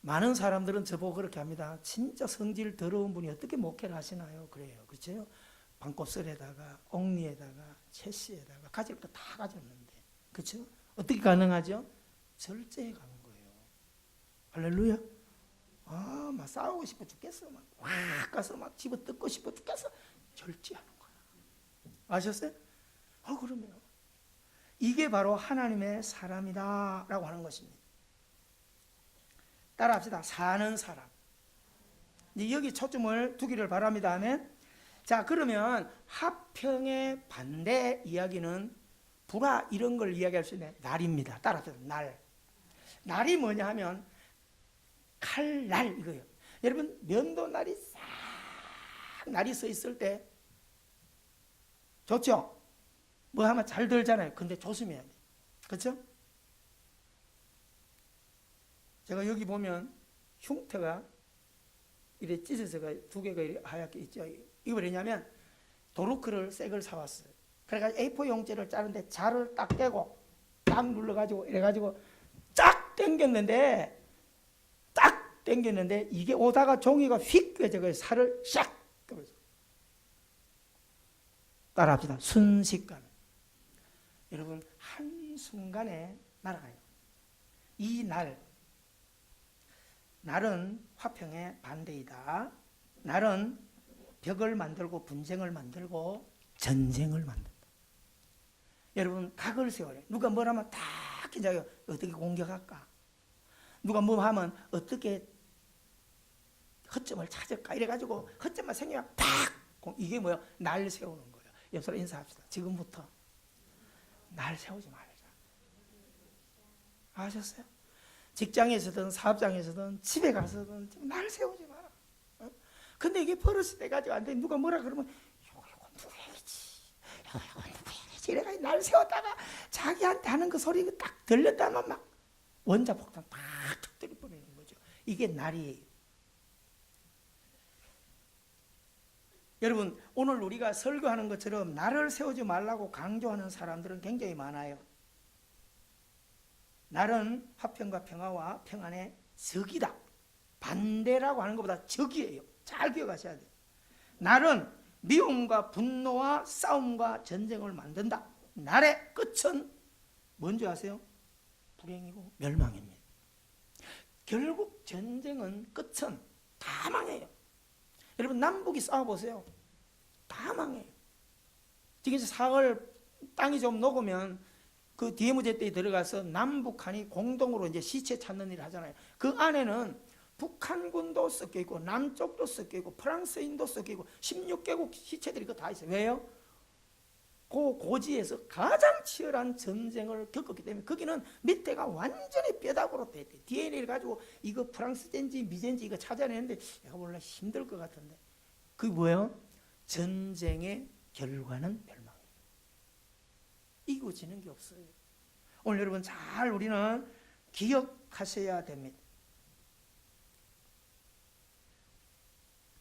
[SPEAKER 1] 많은 사람들은 저보고 그렇게 합니다. 진짜 성질 더러운 분이 어떻게 목회를 하시나요? 그래요. 그렇죠? 방곱슬에다가 옥리에다가 채씨에다가 가질 거 다 가졌는데, 그렇죠? 어떻게 가능하죠? 절제해 가는 거예요. 할렐루야. 막 싸우고 싶어 죽겠어. 막 가서 막 집어 뜯고 싶어 죽겠어. 절제하는 거야. 아셨어요? 그러면 이게 바로 하나님의 사람이다라고 하는 것입니다. 따라합시다. 사는 사람. 이제 여기 초점을 두기를 바랍니다. 아멘. 자, 그러면 화평의 반대 이야기는 불화 이런 걸 이야기할 수 있는 날입니다. 따라합시다. 날이 뭐냐 하면 칼날 이거예요. 여러분, 면도 날이 싹 날이 서 있을 때 좋죠? 뭐 하면 잘 들잖아요. 근데 조심해야 돼. 그렇죠? 제가 여기 보면 흉터가 이래 찢어져가 두 개가 이렇게 하얗게 있죠. 이거 뭐냐면 도루크를 새 걸 사왔어요. 그래가지고 A4 용지를 자르는데 자를 딱 떼고 딱 눌러가지고 이래가지고 쫙 당겼는데 이게 오다가 종이가 휙 껴져서 살을 샥 껴버렸어요. 따라합시다. 순식간. 여러분 한순간에 날아가요. 이 날은 화평의 반대이다. 날은 벽을 만들고 분쟁을 만들고 전쟁을 만든다. 여러분 각을 세워요. 누가 뭘 하면 다 긴장해요. 어떻게 공격할까? 누가 뭐 하면 어떻게 허점을 찾을까? 이래가지고 허점만 생기면 탁! 이게 뭐야? 날 세우는 거예요. 옆으로 인사합시다. 지금부터 날 세우지 말자. 아셨어요? 직장에서든 사업장에서든 집에 가서든 날 세우지 마라. 어? 근데 이게 버릇이 돼가지고 안 돼. 누가 뭐라 그러면 이거 누구야지. 이거 누구야지. 이래가지고 날 세웠다가 자기한테 하는 그 소리가 딱 들렸다면 막 원자폭탄 팍 터뜨려 버리는 거죠. 이게 날이에요. 여러분 오늘 우리가 설교하는 것처럼 날을 세우지 말라고 강조하는 사람들은 굉장히 많아요. 날은 화평과 평화와 평안의 적이다. 반대라고 하는 것보다 적이에요. 잘 기억하셔야 돼요. 날은 미움과 분노와 싸움과 전쟁을 만든다. 날의 끝은 뭔지 아세요? 불행이고 멸망입니다. 결국 전쟁은 끝은 다 망해요. 여러분 남북이 싸워보세요. 다 망해요. 지금 사흘 땅이 좀 녹으면 그 디에무제대에 들어가서 남북한이 공동으로 이제 시체 찾는 일을 하잖아요. 그 안에는 북한군도 섞여 있고 남쪽도 섞여 있고 프랑스인도 섞여 있고 16개국 시체들이 그 다 있어요. 왜요? 그 고지에서 가장 치열한 전쟁을 겪었기 때문에 거기는 밑에가 완전히 뼈다구로 돼 있대. DNA를 가지고 이거 프랑스인지 미제인지 이거 찾아내는데 내가 몰라 힘들 것 같은데 그게 뭐예요? 전쟁의 결과는 멸망이에요. 이기고 지는 게 없어요. 오늘 여러분 잘 우리는 기억하셔야 됩니다.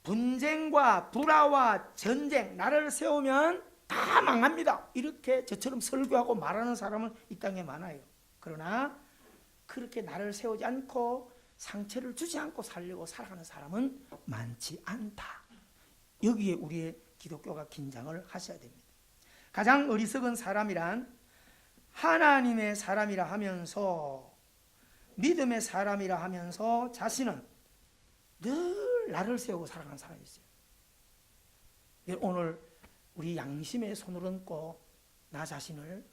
[SPEAKER 1] 분쟁과 불화와 전쟁, 나를 세우면 다 망합니다. 이렇게 저처럼 설교하고 말하는 사람은 이 땅에 많아요. 그러나 그렇게 나를 세우지 않고 상처를 주지 않고 살려고 살아가는 사람은 많지 않다. 여기에 우리의 기독교가 긴장을 하셔야 됩니다. 가장 어리석은 사람이란 하나님의 사람이라 하면서 믿음의 사람이라 하면서 자신은 늘 나를 세우고 살아가는 사람이 있어요. 오늘 우리 양심의 손을 얹고 나 자신을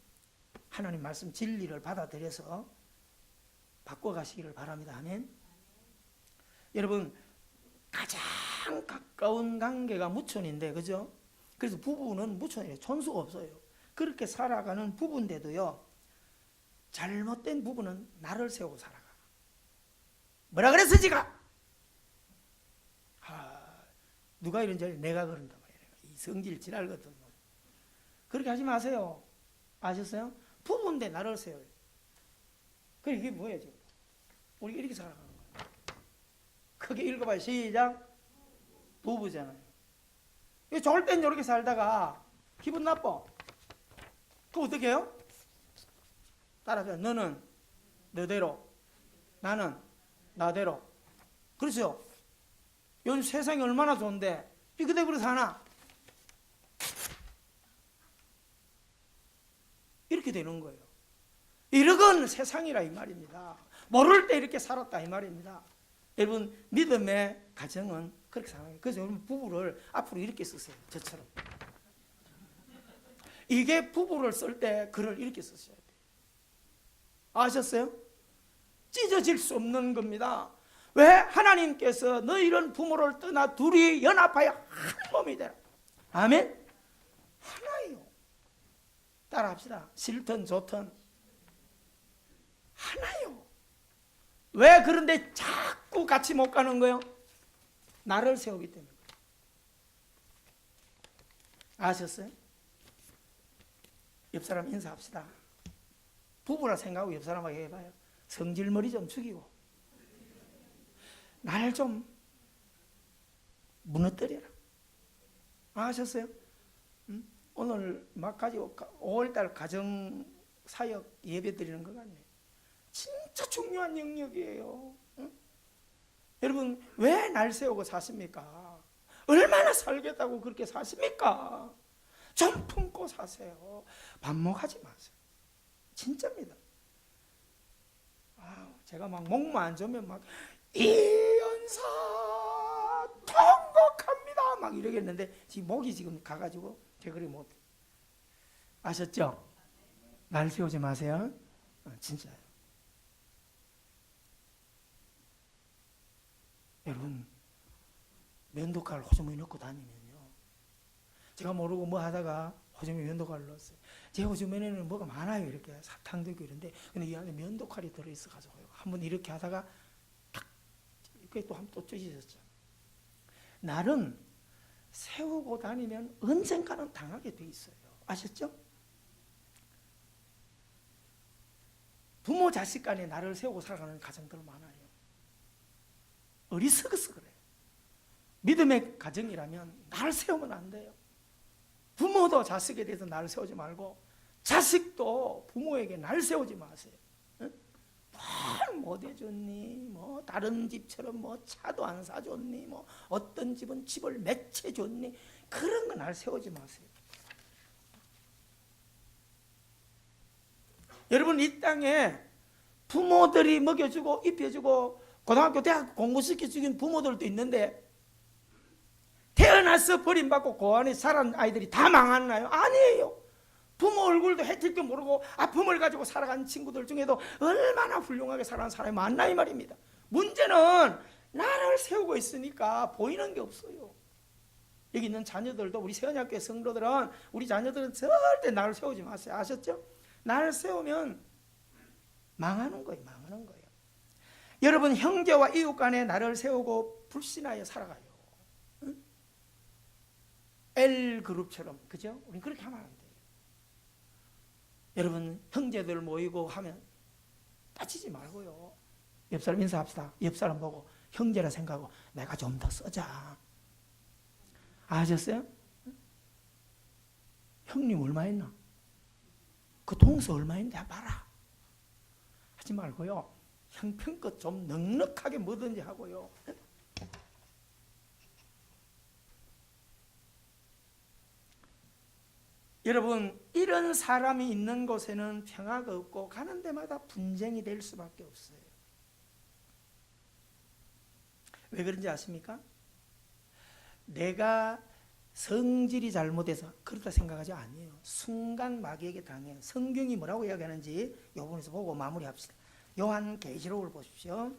[SPEAKER 1] 하나님 말씀 진리를 받아들여서 바꿔가시기를 바랍니다. 아멘. 여러분 가장 가까운 관계가 무촌인데 그죠? 그래서 부부는 무촌이에요. 촌수가 없어요. 그렇게 살아가는 부부인데도요 잘못된 부부는 나를 세우고 살아가. 뭐라 그랬어 지가? 누가 이런 줄 내가 그런다 말이에요. 이 성질 지랄거든. 그렇게 하지 마세요. 아셨어요? 부부인데 나를 세워요. 그래 이게 뭐예요 지금? 우리가 이렇게 살아가는 거예요. 크게 읽어봐요. 시작. 부부잖아요. 좋을 땐 이렇게 살다가 기분 나빠. 그럼 어떻게 해요? 따라서 너는 너대로 나는 나대로. 그렇죠? 요즘 세상이 얼마나 좋은데 삐그덕으로 사나? 이렇게 되는 거예요. 이러건 세상이라 이 말입니다. 모를 때 이렇게 살았다 이 말입니다. 여러분 믿음의 가정은 그렇게 살아요. 그래서 여러분 부부를 앞으로 이렇게 쓰세요. 저처럼. 이게 부부를 쓸 때 글을 이렇게 쓰셔야 돼요. 아셨어요? 찢어질 수 없는 겁니다. 왜? 하나님께서 너희는 부모를 떠나 둘이 연합하여 한 몸이 되라. 아멘? 하나예요. 따라합시다. 싫든 좋든 하나요. 왜 그런데 자꾸 같이 못 가는 거예요? 나를 세우기 때문에. 아셨어요? 옆 사람 인사합시다. 부부라 생각하고 옆 사람하고 해봐요. 성질머리 좀 죽이고 날 좀 무너뜨려라. 아셨어요? 오늘 막 가지고 5월달 가정사역 예배 드리는 것 같네. 진짜 중요한 영역이에요. 여러분 왜 날 세우고 사십니까? 얼마나 살겠다고 그렇게 사십니까? 좀 품고 사세요. 반목하지 마세요. 진짜입니다. 제가 막 목만 안 좋으면 막 이연사 통곡합니다 막 이러겠는데 지금 목이 지금 가가지고 제가 그리 못. 아셨죠? 날 세우지 마세요. 진짜요. 여러분 면도칼 호주머니 넣고 다니면요, 제가 모르고 뭐 하다가 호주머니 면도칼을 넣었어요. 제 호주머니에는 뭐가 많아요. 이렇게 사탕도 있고 이런데, 근데 이 안에 면도칼이 들어있어 가지고 한번 이렇게 하다가 탁 이렇게 또 한 번 또 찢어졌죠. 날은 세우고 다니면 언젠가는 당하게 돼 있어요. 아셨죠? 부모 자식 간에 나를 세우고 살아가는 가정들 많아요. 어리석어서 그래요. 믿음의 가정이라면 나를 세우면 안 돼요. 부모도 자식에 대해서 나를 세우지 말고 자식도 부모에게 나를 세우지 마세요. 뭘 못해줬니? 뭐 다른 집처럼 뭐 차도 안 사줬니? 뭐 어떤 집은 집을 몇 채 줬니? 그런 거 나를 세우지 마세요. 여러분 이 땅에 부모들이 먹여주고 입혀주고 고등학교 대학 공부시켜주긴 부모들도 있는데 태어나서 버림받고 고아원에 자란 아이들이 다 망하나요? 아니에요. 부모 얼굴도 혜택도 모르고 아픔을 가지고 살아간 친구들 중에도 얼마나 훌륭하게 살아간 사람이 많나 이 말입니다. 문제는 나를 세우고 있으니까 보이는 게 없어요. 여기 있는 자녀들도, 우리 세원학교의 성도들은, 우리 자녀들은 절대 나를 세우지 마세요. 아셨죠? 나를 세우면 망하는 거예요. 망하는 거예요. 여러분 형제와 이웃 간에 나를 세우고 불신하여 살아가요. 응? L그룹처럼, 그죠? 우린 그렇게 하면 안 돼요. 여러분 형제들 모이고 하면 따지지 말고요. 옆사람 인사합시다. 옆사람 보고 형제라 생각하고 내가 좀 더 써자. 아셨어요? 형님 얼마 했나? 그 동서 얼마 했는데 봐라. 하지 말고요. 형편껏 좀 넉넉하게 뭐든지 하고요. 여러분 이런 사람이 있는 곳에는 평화가 없고 가는 데마다 분쟁이 될 수밖에 없어요. 왜 그런지 아십니까? 내가 성질이 잘못해서 그렇다 생각하지 아니에요. 순간 마귀에게 당해요. 성경이 뭐라고 이야기하는지 이 부분에서 보고 마무리합시다. 요한계시록을 보십시오.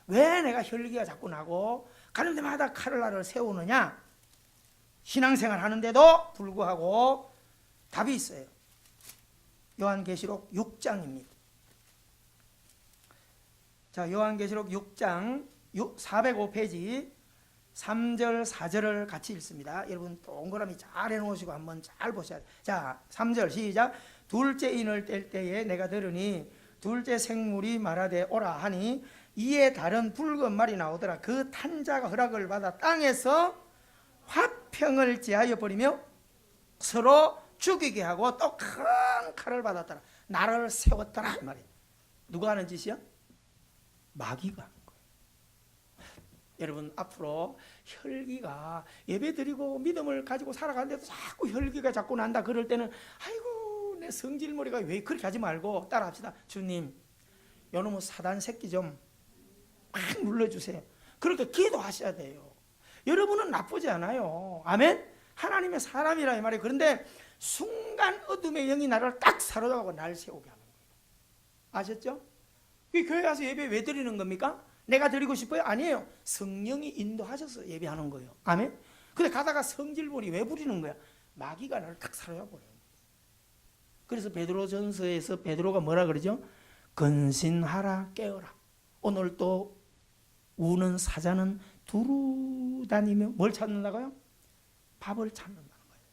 [SPEAKER 1] 왜 내가 혈기가 자꾸 나고 가는 데마다 칼을 나를 세우느냐? 신앙생활 하는데도 불구하고 답이 있어요. 요한계시록 6장입니다. 자, 요한계시록 6장 405페이지 3절 4절을 같이 읽습니다. 여러분 동그라미 잘 해놓으시고 한번 잘 보셔야 돼요. 자, 3절 시작. 둘째 인을 뗄 때에 내가 들으니 둘째 생물이 말하되 오라 하니 이에 다른 붉은 말이 나오더라. 그 탄자가 허락을 받아 땅에서 화평을 제하여 버리며 서로 죽이게 하고 또 큰 칼을 받았더라. 나를 세웠더라 이 말이에요. 누가 하는 짓이야? 마귀가 하는 거예요. 여러분 앞으로 혈기가 예배드리고 믿음을 가지고 살아가는데도 자꾸 혈기가 자꾸 난다 그럴 때는 아이고 내 성질머리가 왜 그렇게 하지 말고 따라합시다. 주님 요놈의 사단 새끼 좀 막 눌러주세요. 그렇게 기도하셔야 돼요. 여러분은 나쁘지 않아요. 아멘. 하나님의 사람이라 이 말이에요. 그런데 순간 어둠의 영이 나를 딱 사로잡고 날 세우게 하는 거예요. 아셨죠? 이 교회 와서 예배 왜 드리는 겁니까? 내가 드리고 싶어요? 아니에요. 성령이 인도하셔서 예배하는 거예요. 아멘. 근데 가다가 성질머리 왜 부리는 거야? 마귀가 나를 딱 사로잡아요. 그래서 베드로전서에서 베드로가 뭐라 그러죠? 근신하라 깨어라. 오늘 또 우는 사자는 두루 다니며 뭘 찾는다고요? 밥을 찾는다는 거예요.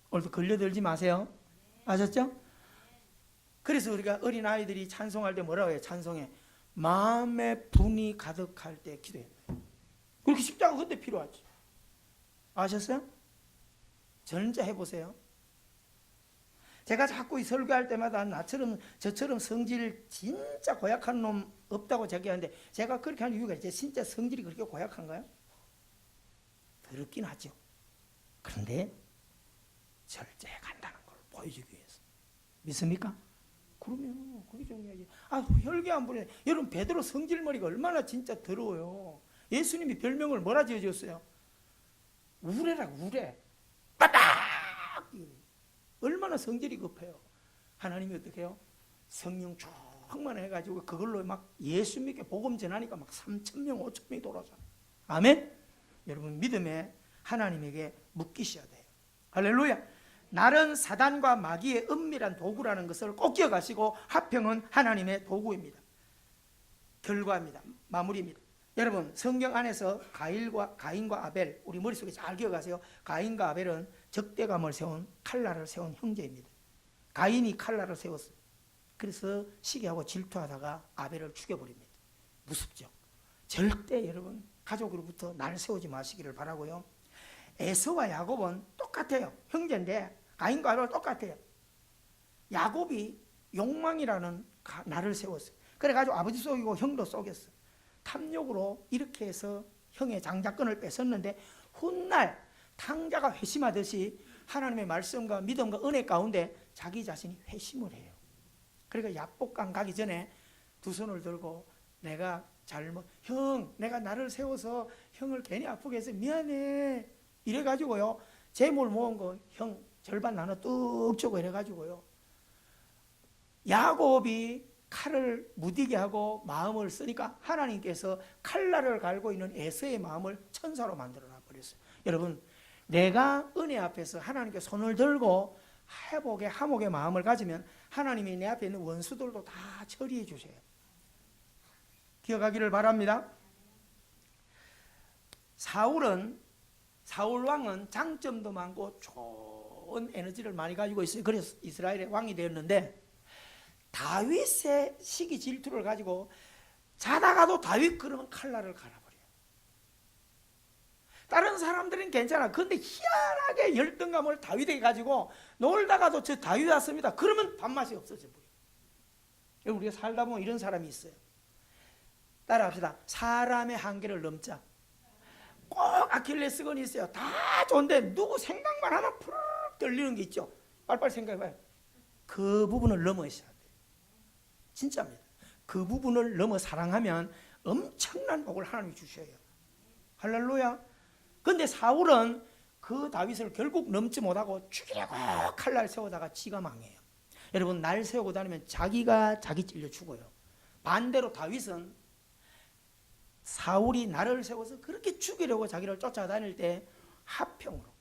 [SPEAKER 1] 오늘도 걸려들지 마세요. 아셨죠? 그래서 우리가 어린아이들이 찬송할 때 뭐라고 해요? 찬송에 마음의 분이 가득할 때 기도해야 돼요. 그렇게 십자가 그때 필요하지. 아셨어요? 전자 해보세요. 제가 자꾸 이 설교할 때마다 나처럼 저처럼 성질 진짜 고약한 놈 없다고 제기하는데 제가 그렇게 하는 이유가 있어요. 진짜 성질이 그렇게 고약한가요? 더럽긴 하죠. 그런데 절제해 간다는 걸 보여주기 위해서. 믿습니까? 그러면 그게 중요하지. 혈기 안 부리네. 여러분 베드로 성질머리가 얼마나 진짜 더러워요. 예수님이 별명을 뭐라 지어줬어요? 우레라고 우레. 빠딱! 얼마나 성질이 급해요. 하나님이 어떻게 해요? 성령 충만해가지고 그걸로 막 예수 믿게 복음 전하니까 막 3,000명 5,000명이 돌아오잖아요. 아멘? 여러분 믿음에 하나님에게 묶이셔야 돼요. 할렐루야. 날은 사단과 마귀의 은밀한 도구라는 것을 꼭 기억하시고 화평은 하나님의 도구입니다. 결과입니다. 마무리입니다. 여러분 성경 안에서 가인과 아벨 우리 머릿속에 잘 기억하세요. 가인과 아벨은 적대감을 세운 칼날을 세운 형제입니다. 가인이 칼날을 세웠어요. 그래서 시기하고 질투하다가 아벨을 죽여버립니다. 무섭죠. 절대 여러분 가족으로부터 날 세우지 마시기를 바라고요. 에서와 야곱은 똑같아요. 형제인데 가인과 아벨은 똑같아요. 야곱이 욕망이라는 날을 세웠어요. 그래가지고 아버지 속이고 형도 속였어요. 탐욕으로 이렇게 해서 형의 장자권을 뺏었는데 훗날 탕자가 회심하듯이 하나님의 말씀과 믿음과 은혜 가운데 자기 자신이 회심을 해요. 그러니까 야복강 가기 전에 두 손을 들고 내가 형 내가 나를 세워서 형을 괜히 아프게 해서 미안해 이래가지고요 재물 모은 거 형 절반 나눠 뚝 주고 이래가지고요 야곱이 칼을 무디게 하고 마음을 쓰니까 하나님께서 칼날을 갈고 있는 에서의 마음을 천사로 만들어 놔버렸어요. 여러분 내가 은혜 앞에서 하나님께 손을 들고 회복의 화목의 마음을 가지면 하나님이 내 앞에 있는 원수들도 다 처리해 주셔요. 기억하기를 바랍니다. 사울 왕은 장점도 많고 좋은 에너지를 많이 가지고 있어요. 그래서 이스라엘의 왕이 되었는데 다윗의 시기 질투를 가지고 자다가도 다윗 그러면 칼날을 갈아버려요. 다른 사람들은 괜찮아. 그런데 희한하게 열등감을 다윗에게 가지고 놀다가도 저 다윗 왔습니다. 그러면 밥맛이 없어져 버려요. 우리가 살다 보면 이런 사람이 있어요. 따라합시다. 사람의 한계를 넘자. 꼭 아킬레스건이 있어요. 다 좋은데 누구 생각만 하면 푸르륵 떨리는 게 있죠. 빨리빨리 생각해봐요. 그 부분을 넘어서야 돼요. 진짜입니다. 그 부분을 넘어 사랑하면 엄청난 복을 하나님이 주셔요. 할렐루야. 그런데 사울은 그 다윗을 결국 넘지 못하고 죽이려고 칼날 세우다가 지가 망해요. 여러분 날 세우고 다니면 자기가 자기 찔려 죽어요. 반대로 다윗은 사울이 나를 세워서 그렇게 죽이려고 자기를 쫓아다닐 때 화평으로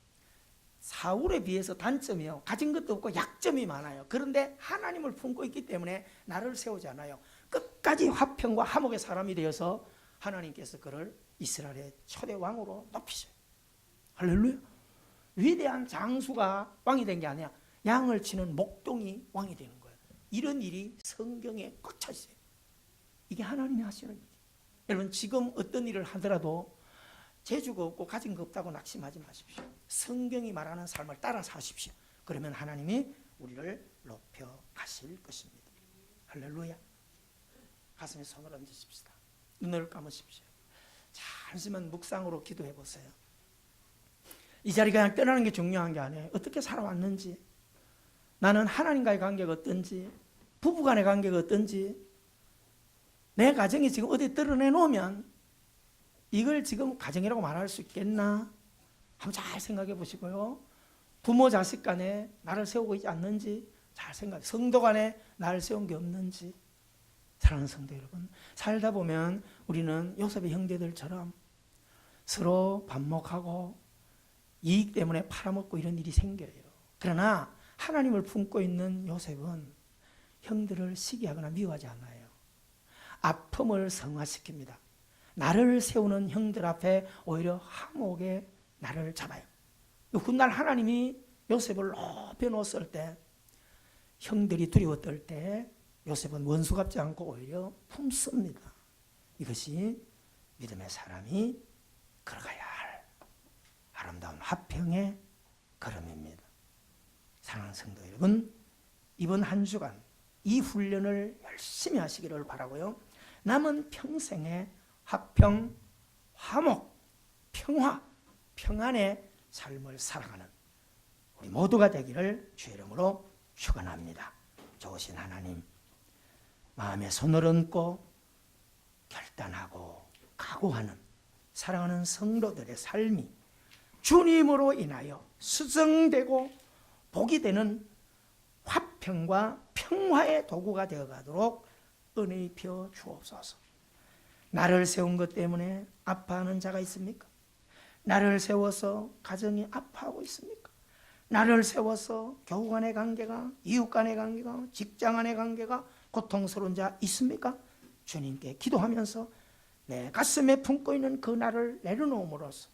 [SPEAKER 1] 사울에 비해서 단점이요. 가진 것도 없고 약점이 많아요. 그런데 하나님을 품고 있기 때문에 나를 세우지 않아요. 끝까지 화평과 화목의 사람이 되어서 하나님께서 그를 이스라엘의 초대 왕으로 높이셔요. 할렐루야. 위대한 장수가 왕이 된 게 아니야. 양을 치는 목동이 왕이 되는 거예요. 이런 일이 성경에 꽉 차 있어요. 이게 하나님이 하시는 일이에요. 여러분 지금 어떤 일을 하더라도 재주가 없고 가진 거 없다고 낙심하지 마십시오. 성경이 말하는 삶을 따라 사십시오. 그러면 하나님이 우리를 높여 가실 것입니다. 할렐루야. 가슴에 손을 얹으십시다. 눈을 감으십시오. 잠시만 묵상으로 기도해 보세요. 이 자리 그냥 떠나는 게 중요한 게 아니에요. 어떻게 살아왔는지, 나는 하나님과의 관계가 어떤지, 부부간의 관계가 어떤지, 내 가정이 지금 어디 드러내 놓으면 이걸 지금 가정이라고 말할 수 있겠나? 한번 잘 생각해 보시고요. 부모 자식 간에 나를 세우고 있지 않는지 잘 생각해. 성도 간에 나를 세운 게 없는지. 사랑하는 성도 여러분, 살다 보면 우리는 요셉의 형제들처럼 서로 반목하고 이익 때문에 팔아먹고 이런 일이 생겨요. 그러나 하나님을 품고 있는 요셉은 형들을 시기하거나 미워하지 않아요. 아픔을 성화시킵니다. 나를 세우는 형들 앞에 오히려 화목에 나를 잡아요. 훗날 하나님이 요셉을 높여 놓았을 때 형들이 두려워 떨 때 요셉은 원수 같지 않고 오히려 품습니다. 이것이 믿음의 사람이 걸어가야 할 아름다운 화평의 걸음입니다. 사랑하는 성도 여러분, 이번 한 주간 이 훈련을 열심히 하시기를 바라고요. 남은 평생에 화평, 화목, 평화, 평안의 삶을 살아가는 우리 모두가 되기를 주의 이름으로 축원합니다. 좋으신 하나님, 마음에 손을 얹고 결단하고 각오하는 사랑하는 성도들의 삶이 주님으로 인하여 수정되고 복이 되는 화평과 평화의 도구가 되어가도록 은혜 입혀 주옵소서. 나를 세운 것 때문에 아파하는 자가 있습니까? 나를 세워서 가정이 아파하고 있습니까? 나를 세워서 교우 간의 관계가, 이웃 간의 관계가, 직장 간의 관계가 고통스러운 자 있습니까? 주님께 기도하면서 내 가슴에 품고 있는 그 나를 내려놓음으로써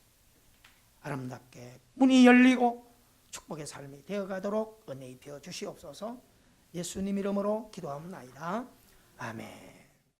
[SPEAKER 1] 아름답게 문이 열리고 축복의 삶이 되어가도록 은혜 입혀 주시옵소서. 예수님 이름으로 기도합니다. 아멘.